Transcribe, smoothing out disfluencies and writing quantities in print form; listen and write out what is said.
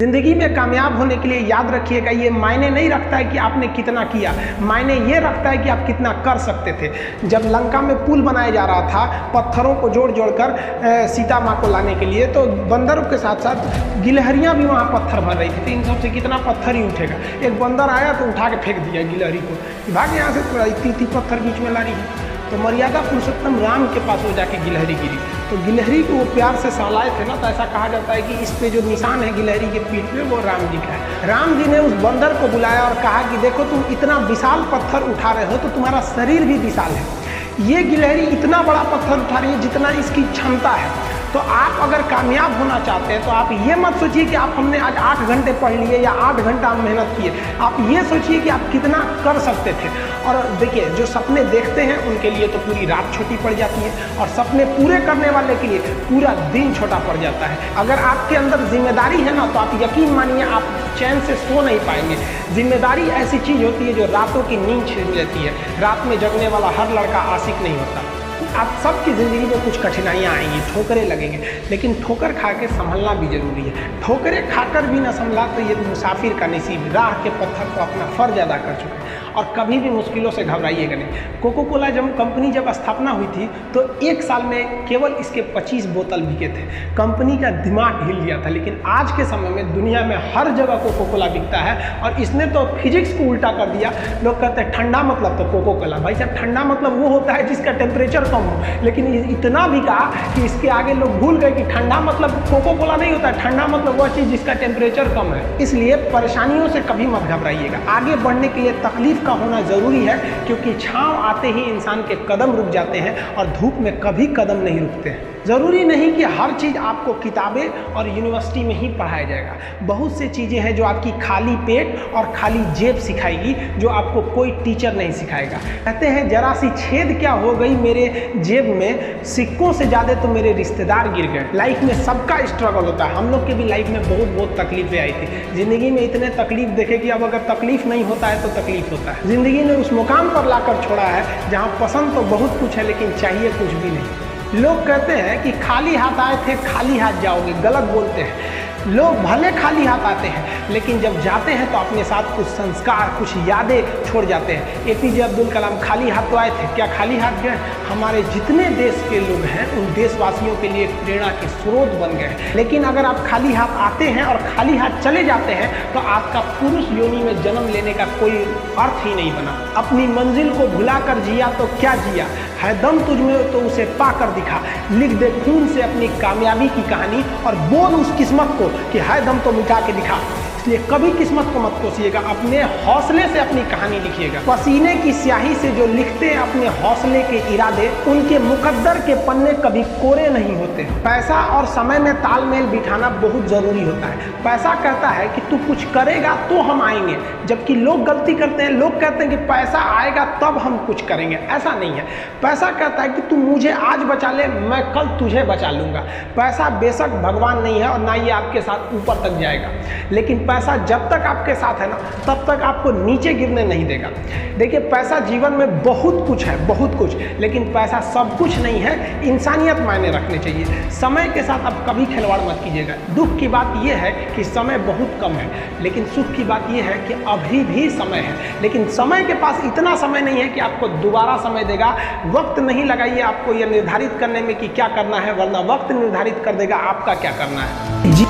जिंदगी में कामयाब होने के लिए याद रखिएगा, ये मायने नहीं रखता है कि आपने कितना किया, मायने ये रखता है कि आप कितना कर सकते थे। जब लंका में पुल बनाया जा रहा था पत्थरों को जोड़ जोड़ कर सीता माँ को लाने के लिए, तो बंदरों के साथ साथ गिलहरियाँ भी वहाँ पत्थर भर रही थी। तो इन सबसे कितना पत्थर ही उठेगा। एक बंदर आया तो उठा के फेंक दिया गिलहरी को, भाग यहाँ से, इतनी पत्थर बीच में ला रही है। तो मर्यादा पुरुषोत्तम राम के पास वो जाके गिलहरी गिरी, तो गिलहरी को वो प्यार से सहलाए थे ना, तो ऐसा कहा जाता है कि इस पे जो निशान है गिलहरी के पीठ पे वो राम जी का है। राम जी ने उस बंदर को बुलाया और कहा कि देखो तुम इतना विशाल पत्थर उठा रहे हो तो तुम्हारा शरीर भी विशाल है, ये गिलहरी इतना बड़ा पत्थर उठा रही है जितना इसकी क्षमता है। तो आप अगर कामयाब होना चाहते हैं तो आप ये मत सोचिए कि आप हमने आज 8 घंटे पढ़ लिए या 8 घंटा हम मेहनत किए, आप ये सोचिए कि आप कितना कर सकते थे। और देखिए, जो सपने देखते हैं उनके लिए तो पूरी रात छोटी पड़ जाती है, और सपने पूरे करने वाले के लिए पूरा दिन छोटा पड़ जाता है। अगर आपके अंदर जिम्मेदारी है ना, तो आप यकीन मानिए आप चैन से सो नहीं पाएंगे। जिम्मेदारी ऐसी चीज़ होती है जो रातों की नींद छीन लेती है। रात में जगने वाला हर लड़का आशिक नहीं होता। आप सबकी ज़िंदगी में कुछ कठिनाइयाँ आएंगी, ठोकरें लगेंगे, लेकिन ठोकर खा के संभलना भी जरूरी है। ठोकरें खाकर भी ना संभला तो ये मुसाफिर का नसीब राह के पत्थर को अपना फ़र्ज अदा कर चुका है। और कभी भी मुश्किलों से घबराइएगा नहीं। कोको कोला कंपनी जब स्थापना हुई थी तो 1 साल में केवल इसके 25 बोतल बिके थे। कंपनी का दिमाग हिल गया था। लेकिन आज के समय में दुनिया में हर जगह कोको कोला बिकता है, और इसने तो फिजिक्स को उल्टा कर दिया। लोग कहते हैं ठंडा मतलब तो कोको कोला। भाई साहब, ठंडा मतलब वो होता है जिसका टेम्परेचर कम हो, लेकिन इतना भी कहा कि इसके आगे लोग भूल गए कि ठंडा मतलब कोको कोला नहीं होता है। ठंडा मतलब वह चीज़ जिसका टेम्परेचर कम है। इसलिए परेशानियों से कभी मत घबराइएगा। आगे बढ़ने के लिए तकलीफ का होना जरूरी है, क्योंकि छांव आते ही इंसान के कदम रुक जाते हैं और धूप में कभी कदम नहीं रुकते हैं। ज़रूरी नहीं कि हर चीज़ आपको किताबें और यूनिवर्सिटी में ही पढ़ाया जाएगा। बहुत सी चीज़ें हैं जो आपकी खाली पेट और खाली जेब सिखाएगी, जो आपको कोई टीचर नहीं सिखाएगा। कहते हैं जरा सी छेद क्या हो गई मेरे जेब में, सिक्कों से ज़्यादा तो मेरे रिश्तेदार गिर गए। लाइफ में सबका स्ट्रगल होता है। हम लोग के भी लाइफ में बहुत तकलीफें आई थी। ज़िंदगी में इतने तकलीफ देखे कि अब अगर तकलीफ नहीं होता है तो तकलीफ होता है। ज़िंदगी ने उस मुकाम पर लाकर छोड़ा है जहाँ पसंद तो बहुत कुछ है लेकिन चाहिए कुछ भी नहीं। लोग कहते हैं कि खाली हाथ आए थे खाली हाथ जाओगे, गलत बोलते हैं। लोग भले खाली हाथ आते हैं, लेकिन जब जाते हैं तो अपने साथ कुछ संस्कार, कुछ यादें छोड़ जाते हैं। एपीजे अब्दुल कलाम खाली हाथ तो आए थे, क्या खाली हाथ गए? हमारे जितने देश के लोग हैं उन देशवासियों के लिए प्रेरणा के स्रोत बन गए हैं। लेकिन अगर आप खाली हाथ आते हैं और खाली हाथ चले जाते हैं तो आपका पुरुष योनि में जन्म लेने का कोई अर्थ ही नहीं बना। अपनी मंजिल को भुलाकर जिया तो क्या जिया, है दम तुझ में तो उसे पाकर दिखा। लिख दे खून से अपनी कामयाबी की कहानी और बोल उस किस्मत को कि है दम तो मिटा के दिखा। इसलिए कभी किस्मत को मत कोसिएगा, अपने हौसले से अपनी कहानी लिखिएगा। पसीने की स्याही से जो लिखते हैं अपने हौसले के इरादे, उनके मुकद्दर के पन्ने कभी कोरे नहीं होते। पैसा और समय में तालमेल बिठाना बहुत जरूरी होता है। पैसा कहता है कि तू कुछ करेगा तो हम आएंगे, जबकि लोग गलती करते हैं। लोग कहते हैं कि पैसा आएगा तब हम कुछ करेंगे। ऐसा नहीं है। पैसा कहता है कि तू मुझे आज बचा ले, मैं कल तुझे बचा लूंगा। पैसा बेशक भगवान नहीं है और ना ये आपके साथ ऊपर तक जाएगा, लेकिन पैसा जब तक आपके साथ है ना तब तक आपको नीचे गिरने नहीं देगा। देखिए, पैसा जीवन में बहुत कुछ है, बहुत कुछ, लेकिन पैसा सब कुछ नहीं है। इंसानियत मायने रखने चाहिए। समय के साथ आप कभी खिलवाड़ मत कीजिएगा। दुख की बात यह है कि समय बहुत कम है, लेकिन सुख की बात यह है कि अभी भी समय है। लेकिन समय के पास इतना समय नहीं है कि आपको दोबारा समय देगा। वक्त नहीं लगाइए आपको यह निर्धारित करने में कि क्या करना है, वरना वक्त निर्धारित कर देगा आपका क्या करना है। जी।